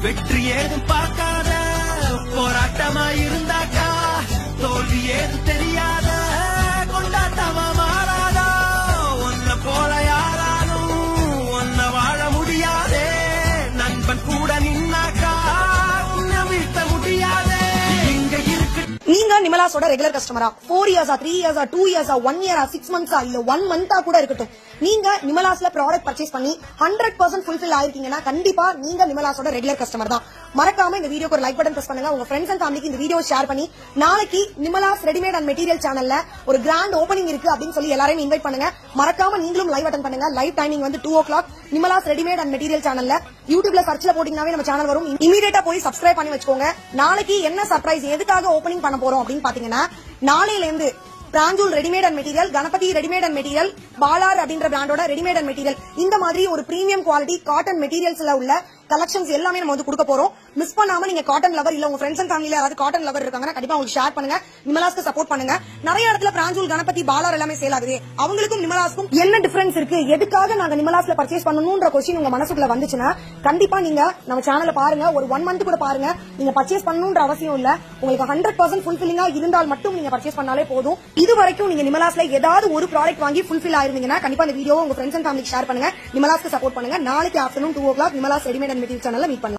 வெற்றி ஏதும் பார்க்காத போராட்டமா இருந்தாக்கா தோல்வி ஏதும் தெரியாத கொண்டாட்டமா மாறாதா ஒன்ன போல யாராலும் ஒன்ன வாழ முடியாதே நண்பன் கூட நின்னாக்கா உன்னை வீழ்த்த முடியாதே இங்க இருக்கு. நீங்க நிமலாஸோட ரெகுலர் கஸ்டமரா 4 இயர்ஸா 3 இயர்ஸா 2 இயர்ஸா 1 இயரா 6 மந்த்ஸா இல்ல 1 மந்தா கூட இருக்கட்டும், நீங்க நிமலாஸ்ல ப்ராடக்ட் பர்ச்சேஸ் பண்ணி 100% ஃபுல்ஃபில் ஆயிருக்கீங்கன்னா கண்டிப்பா நீங்க நிமலாஸோட ரெகுலர் கஸ்டமர் தான். மறக்காம இந்த வீடியோக்கு ஒரு லைக் பட்டன் பிரஸ் பண்ணுங்க. உங்க ஃப்ரெண்ட்ஸ் அண்ட் ஃபேமிலிக்கு இந்த வீடியோ ஷேர் பண்ணி நாளைக்கு நிமலாஸ் ரெடிமேட் அண்ட் மெட்டீரியல் சேனல்ல ஒரு கிராண்ட் ஓபனிங் இருக்கு அப்படின்னு சொல்லி எல்லாரையும் இன்வைட் பண்ணுங்க. மறக்காம நீங்களும் லைவ் அட்டன் பண்ணுங்க. லைவ் டைமிங் வந்து 2 o'clock Nimalas readymade and material சேனல்ல. யூடியூப்ல சர்ச்ல போட்டீங்கன்னாவே நம்ம சேனல் வரும். இமீடியட்டா போய் சப்ஸ்கிரைப் பண்ணி வச்சுக்கோங்க. நாளைக்கு என்ன சர்ப்ரைஸ் எதுக்காக ஓபனிங் பண்ண போறோம் அப்படின்னு பாத்தீங்கன்னா, நாளையில இருந்து பிராஞ்சூல் readymade and material, Ganapathi readymade and material, Palar அப்படின்ற பிராண்டோட ரெடிமேட் அண்ட் மெட்டீரியல், இந்த மாதிரி ஒரு பிரீமியம் குவாலிட்டி காட்டன் மெட்டீரியல்ஸ்ல உள்ள கலெக்ஷன்ஸ் எல்லாமே நம்ம வந்து கொடுக்க போறோம். மிஸ் பண்ணாம நீங்க காட்டன் லவர் இல்ல உங்க ஃப்ரெண்ட்ஸ் அண்ட் ஃபேமிலில யாராவது காட்டன் லவர் இருக்காங்கன்னா கண்டிப்பா உங்களுக்கு ஷேர் பண்ணுங்க. நிமலாஸ்க்கு சப்போர்ட் பண்ணுங்க. நிறைய இடத்துல பிராஞ்சூல், கணபதி, பாலார் எல்லாமே சேல் ஆகுது. அவங்களுக்கும் நிமலாஸ்க்கும் என்ன டிஃபரன்ஸ் இருக்கு, எதுக்காக நாங்க நிமலாஸ்ல பர்ச்சேஸ் பண்ணணும்ன்ற கொஸ்டின் உங்க மனசுக்குள்ள வந்துச்சுன்னா கண்டிப்பா நீங்க நம்ம சேனல்ல பாருங்க. ஒரு 1 month கூட பாருங்க. நீங்க பர்ச்சேஸ் பண்ணணும்ன்ற அவசியம் இல்ல. உங்களுக்கு 100% ஃபுல்ஃபில்லிங்கா இருந்தால் மட்டும் நீங்க பர்ச்சேஸ் பண்ணாலே போதும். இது வரைக்கும் நீங்க நிமலாஸ்ல ஏதாவது ஒரு ப்ராடக்ட் வாங்கி ஃபுல்ஃபில் ஆயிருந்தீங்கன்னா கண்டிப்பா இந்த வீடியோ உங்க ஃப்ரெண்ட்ஸ் அண்ட் ஃபேமிலிக்கு ஷேர் பண்ணுங்க. நிமலாஸ்க்கு சப்போர்ட் பண்ணுங்க. நாளைக்கு afternoon 2 o'clock Nimalas readymade and material சேனல்ல மீட் பண்ணலாம்.